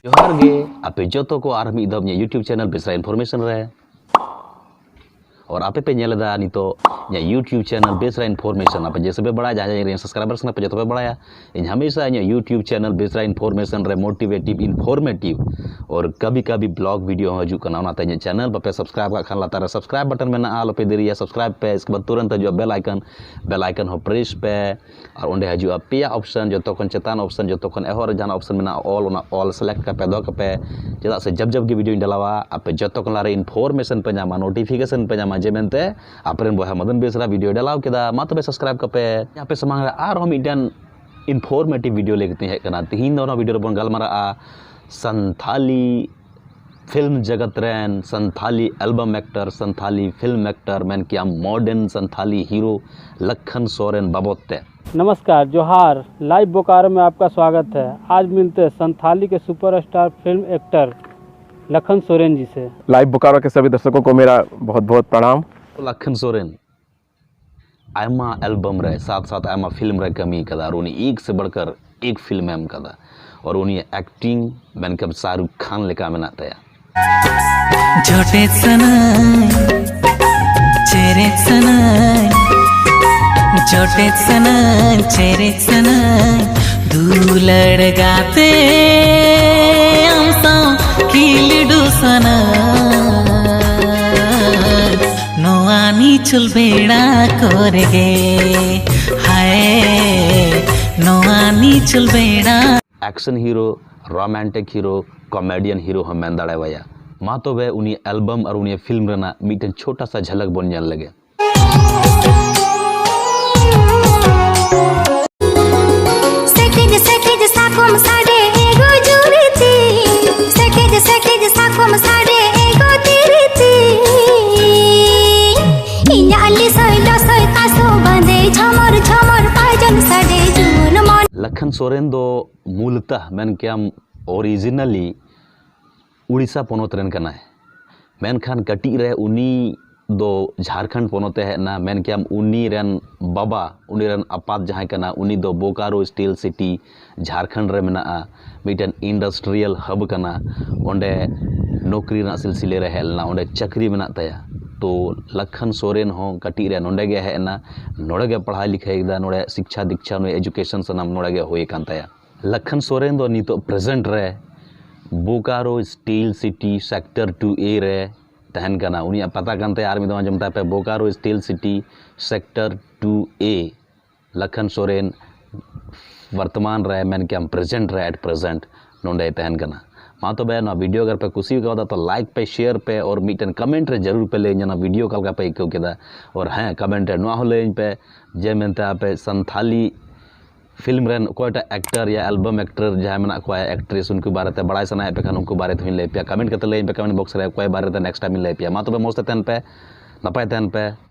जोहार गे आपे जोतो को आर मिद दम यूट्यूब चैनल बेसरा इनफॉर्मेशन रे और आपे पे नेलदा नितो यूट्यूब चैनल बेसरा इनफॉर्मेशन आपे जैसे पे बड़ा जहाँ सब्सक्राइबर्स पे जो पे बड़ा इन हमेशा यूट्यूब चैनल बेसरा इनफॉर्मेशन रे मोटिवेटिव इनफॉर्मेटिव और कभी कभी ब्लॉग वीडियो हजू करना चैनल पे सब्सक्राइब का खान लाता सब्सक्राइब बटन में ना पे देरी सब्सक्राइब पे इसके बाद तुरंत हजू बेल आइकन हो प्रेस पे और उन्हें हजू पेया ऑप्शन जो तक चेतान ऑप्शन जो तक एहर जहां ऑप्शन में ऑल सेलेक्ट का पे दो पे चेदा से जब वीडियो डालावा आपे जो तक लारे इनफॉर्मेशन पे नामा नोटिफिकेशन पे नामा जे मेनते आपरेन बहा मदन बेसरा वीडियो डालाव केदा मा तबे सब्सक्राइब कपे यहाँ पे समांग आर हम मिडन इनफॉर्मेटिव वीडियो लेके हे कना तिहिन दो वीडियो बन गलमारा संथाली फिल्म जगत rain Santhali album actor Santhali film actor man क्या मॉडर्न संथाली हीरो लखन सोरेन बाबोते। नमस्कार जोहार लाइव बोकारो में आपका स्वागत है। आज मिलते हैं संथाली के superstar film actor Lakhan Soren ji से। लाइव बोकारो के सभी दर्शकों को मेरा बहुत बहुत प्रणाम। लखन सोरेन आयमा एल्बम रे साथ साथ आयमा फिल्म रे कमी कदा और उन्हीं एक से बढ़कर एक फिल्म एम कदा और उन्हीं एक्टिंग मैंने कब शाहरुख खान लेका में नाता छोटे सनय चेहरे सनय छोटे सनय चेहरे सनय दूलड़ गाते हम सौ खिलडू सनय नोआनी चुल बेड़ा कोरगे हाय नोआनी चुल बेड़ा action hero romantic hero comedian hero हम मेन दाड़े वाया मा तो वे उन्हीं एल्बम और उन्हीं फिल्म रना मीटन छोटा सा झलक बन जाने लगे। लखन सोरेन दो मूलतः मैन क्या ओरिजिनली उड़ीसा पोनोत रेन कना है मैन खान कटी रे उनी दो झारखंड पोनोते है ना मैन क्या उनी रेन बाबा उनी रेन अपात जहाँ कना उनी दो बोकारो स्टील सिटी झारखंड रे मेना मिटन इंडस्ट्रियल हब कना ओंडे नौकरी ना सिलसिले रे हेलना ओंडे चक्री मेना तया तो लखन सोरेन हो कटी रे नोंडे गे हेना नोड़े गे पढ़ाई लिखाई दा नोड़े शिक्षा दीक्षा नो एजुकेशन सनम नोड़े गे होई कान तया लखन सोरेन दो नितो प्रेजेंट रे Bokaro steel city sector 2A रे तहन कना उनी पता कानते आर मिदो जमता पे Bokaro steel city sector 2A Lakhan Soren वर्तमान रे मैन क्या प्रेजेंट रे एट प्रेजेंट नोंडे तहन कना मा तो बे ना वीडियो अगर पे कुछ का तो लाइक पे शेयर पे और मीटन कमेंट रे जरूर पे ले जना वीडियो का पे इको केदा और हाँ कमेंट रे नुआ हो ले पे जे मेनता पे संथाली फिल्म रेन कोईटा एक्टर या एल्बम एक्टर जहाँ में को एक्ट्रेस उनके बारे में बड़ा सना पे खान उनको बारे में ले पे कमेंट करते ले पे कमेंट बॉक्स रे कोई बारे में नेक्स्ट टाइम ले पे मा तो मस्त तहन पे नपाय तहन पे।